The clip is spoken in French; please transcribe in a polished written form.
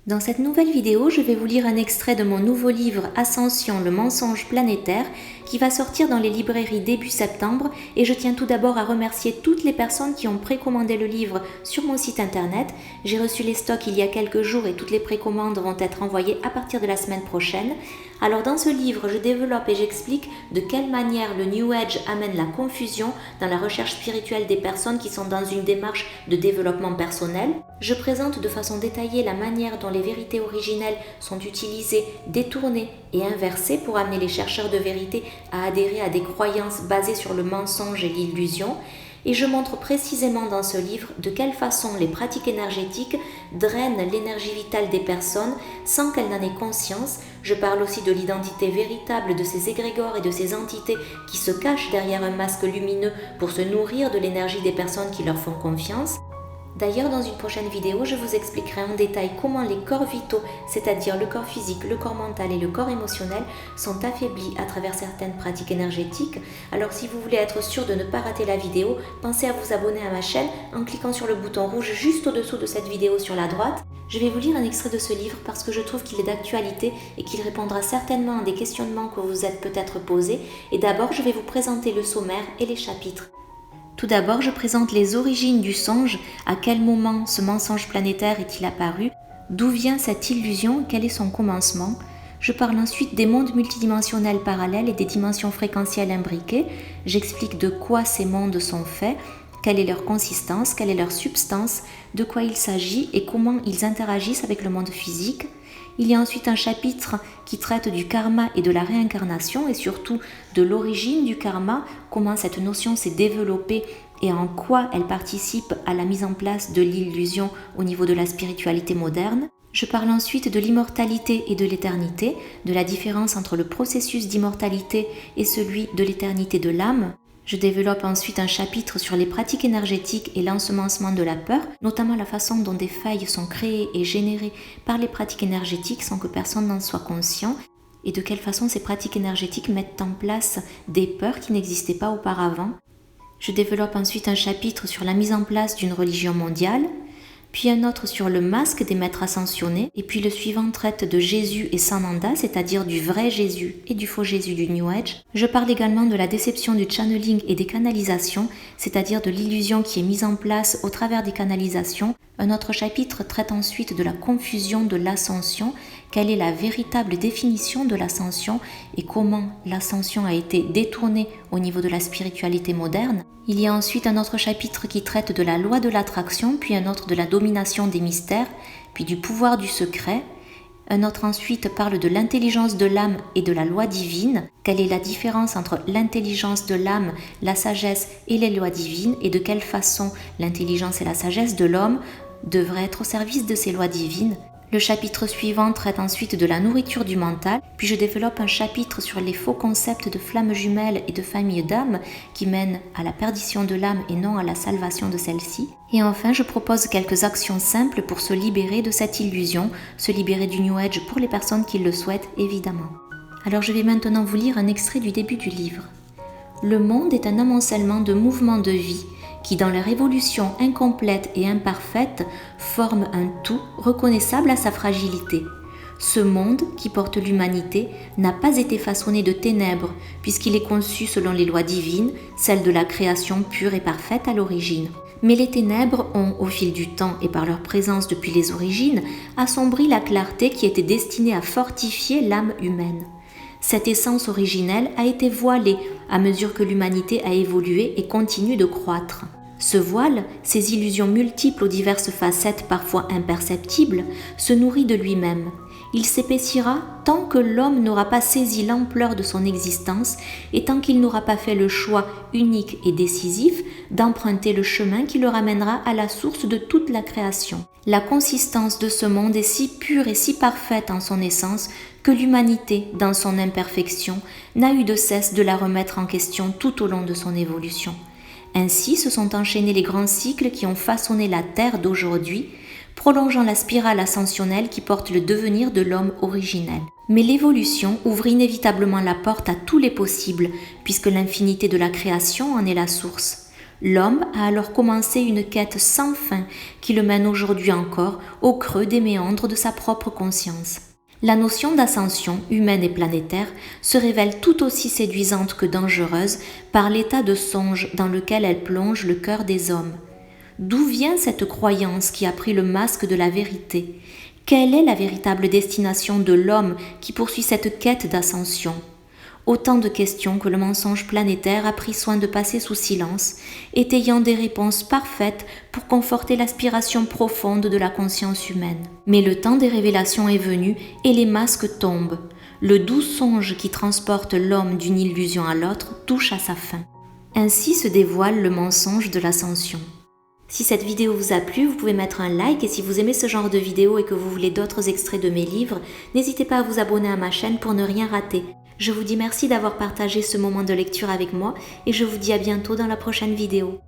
Dans cette nouvelle vidéo, je vais vous lire un extrait de mon nouveau livre Ascension, le mensonge planétaire qui va sortir dans les librairies début septembre et je tiens tout d'abord à remercier toutes les personnes qui ont précommandé le livre sur mon site internet. J'ai reçu les stocks il y a quelques jours et toutes les précommandes vont être envoyées à partir de la semaine prochaine. Alors dans ce livre, je développe et j'explique de quelle manière le New Age amène la confusion dans la recherche spirituelle des personnes qui sont dans une démarche de développement personnel. Je présente de façon détaillée la manière dont les vérités originelles sont utilisées, détournées et inversées pour amener les chercheurs de vérité à adhérer à des croyances basées sur le mensonge et l'illusion. Et je montre précisément dans ce livre de quelle façon les pratiques énergétiques drainent l'énergie vitale des personnes sans qu'elles n'en aient conscience. Je parle aussi de l'identité véritable de ces égrégores et de ces entités qui se cachent derrière un masque lumineux pour se nourrir de l'énergie des personnes qui leur font confiance. D'ailleurs, dans une prochaine vidéo, je vous expliquerai en détail comment les corps vitaux, c'est-à-dire le corps physique, le corps mental et le corps émotionnel, sont affaiblis à travers certaines pratiques énergétiques. Alors si vous voulez être sûr de ne pas rater la vidéo, pensez à vous abonner à ma chaîne en cliquant sur le bouton rouge juste au-dessous de cette vidéo sur la droite. Je vais vous lire un extrait de ce livre parce que je trouve qu'il est d'actualité et qu'il répondra certainement à des questionnements que vous êtes peut-être posés. Et d'abord, je vais vous présenter le sommaire et les chapitres. Tout d'abord, je présente les origines du songe, à quel moment ce mensonge planétaire est-il apparu, d'où vient cette illusion, quel est son commencement. Je parle ensuite des mondes multidimensionnels parallèles et des dimensions fréquentielles imbriquées. J'explique de quoi ces mondes sont faits, quelle est leur consistance, quelle est leur substance, de quoi il s'agit et comment ils interagissent avec le monde physique. Il y a ensuite un chapitre qui traite du karma et de la réincarnation et surtout de l'origine du karma, comment cette notion s'est développée et en quoi elle participe à la mise en place de l'illusion au niveau de la spiritualité moderne. Je parle ensuite de l'immortalité et de l'éternité, de la différence entre le processus d'immortalité et celui de l'éternité de l'âme. Je développe ensuite un chapitre sur les pratiques énergétiques et l'ensemencement de la peur, notamment la façon dont des failles sont créées et générées par les pratiques énergétiques sans que personne n'en soit conscient, et de quelle façon ces pratiques énergétiques mettent en place des peurs qui n'existaient pas auparavant. Je développe ensuite un chapitre sur la mise en place d'une religion mondiale, puis un autre sur le masque des maîtres ascensionnés, et puis le suivant traite de Jésus et Sananda, c'est-à-dire du vrai Jésus et du faux Jésus du New Age. Je parle également de la déception du channeling et des canalisations, c'est-à-dire de l'illusion qui est mise en place au travers des canalisations. Un autre chapitre traite ensuite de la confusion de l'ascension, quelle est la véritable définition de l'ascension et comment l'ascension a été détournée au niveau de la spiritualité moderne. Il y a ensuite un autre chapitre qui traite de la loi de l'attraction, puis un autre de la domination des mystères, puis du pouvoir du secret. Un autre ensuite parle de l'intelligence de l'âme et de la loi divine. Quelle est la différence entre l'intelligence de l'âme, la sagesse et les lois divines et de quelle façon l'intelligence et la sagesse de l'homme devraient être au service de ces lois divines. Le chapitre suivant traite ensuite de la nourriture du mental, puis je développe un chapitre sur les faux concepts de flammes jumelles et de famille d'âmes qui mènent à la perdition de l'âme et non à la salvation de celle-ci. Et enfin, je propose quelques actions simples pour se libérer de cette illusion, se libérer du New Age pour les personnes qui le souhaitent évidemment. Alors je vais maintenant vous lire un extrait du début du livre. Le monde est un amoncellement de mouvements de vie qui, dans leur évolution incomplète et imparfaite, forment un tout reconnaissable à sa fragilité. Ce monde, qui porte l'humanité, n'a pas été façonné de ténèbres, puisqu'il est conçu selon les lois divines, celles de la création pure et parfaite à l'origine. Mais les ténèbres ont, au fil du temps et par leur présence depuis les origines, assombri la clarté qui était destinée à fortifier l'âme humaine. Cette essence originelle a été voilée à mesure que l'humanité a évolué et continue de croître. Ce voile, ces illusions multiples aux diverses facettes parfois imperceptibles, se nourrit de lui-même. Il s'épaissira tant que l'homme n'aura pas saisi l'ampleur de son existence et tant qu'il n'aura pas fait le choix unique et décisif d'emprunter le chemin qui le ramènera à la source de toute la création. La consistance de ce monde est si pure et si parfaite en son essence que l'humanité, dans son imperfection, n'a eu de cesse de la remettre en question tout au long de son évolution. Ainsi se sont enchaînés les grands cycles qui ont façonné la Terre d'aujourd'hui, prolongeant la spirale ascensionnelle qui porte le devenir de l'homme originel. Mais l'évolution ouvre inévitablement la porte à tous les possibles, puisque l'infinité de la création en est la source. L'homme a alors commencé une quête sans fin qui le mène aujourd'hui encore au creux des méandres de sa propre conscience. La notion d'ascension humaine et planétaire se révèle tout aussi séduisante que dangereuse par l'état de songe dans lequel elle plonge le cœur des hommes. D'où vient cette croyance qui a pris le masque de la vérité ? Quelle est la véritable destination de l'homme qui poursuit cette quête d'ascension ? Autant de questions que le mensonge planétaire a pris soin de passer sous silence, étayant des réponses parfaites pour conforter l'aspiration profonde de la conscience humaine. Mais le temps des révélations est venu et les masques tombent. Le doux songe qui transporte l'homme d'une illusion à l'autre touche à sa fin. Ainsi se dévoile le mensonge de l'ascension. Si cette vidéo vous a plu, vous pouvez mettre un like et si vous aimez ce genre de vidéo et que vous voulez d'autres extraits de mes livres, n'hésitez pas à vous abonner à ma chaîne pour ne rien rater. Je vous dis merci d'avoir partagé ce moment de lecture avec moi et je vous dis à bientôt dans la prochaine vidéo.